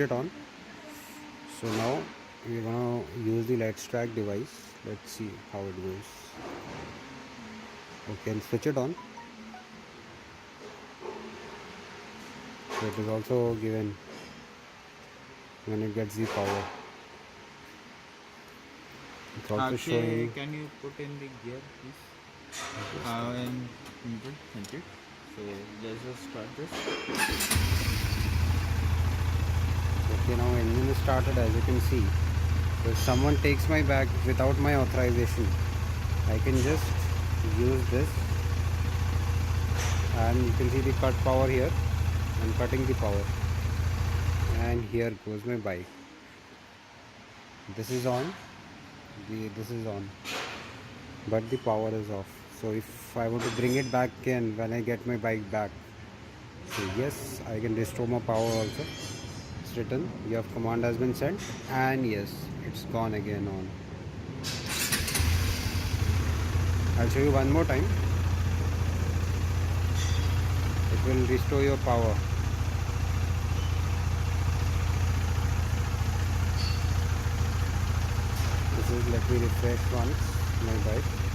it on. So now we're gonna use the Letstrack device. Let's see how it goes. Okay, and switch it on. So it is also given when it gets the power. It's also showing. Can you put in the gear, please? And enter. So let's just start this. Okay, now engine is started, as you can see. So if someone takes my bag without my authorization, I can just use this, and you can see the cut power here. I'm cutting the power, and here goes my bike. This is on, this is on, but the power is off. So if I want to bring it back in when I get my bike back, so yes, I can restore my power also. It's written, your command has been sent, and yes, it's gone again on. I'll show you one more time. It will restore your power. This is, let me refresh once my bike.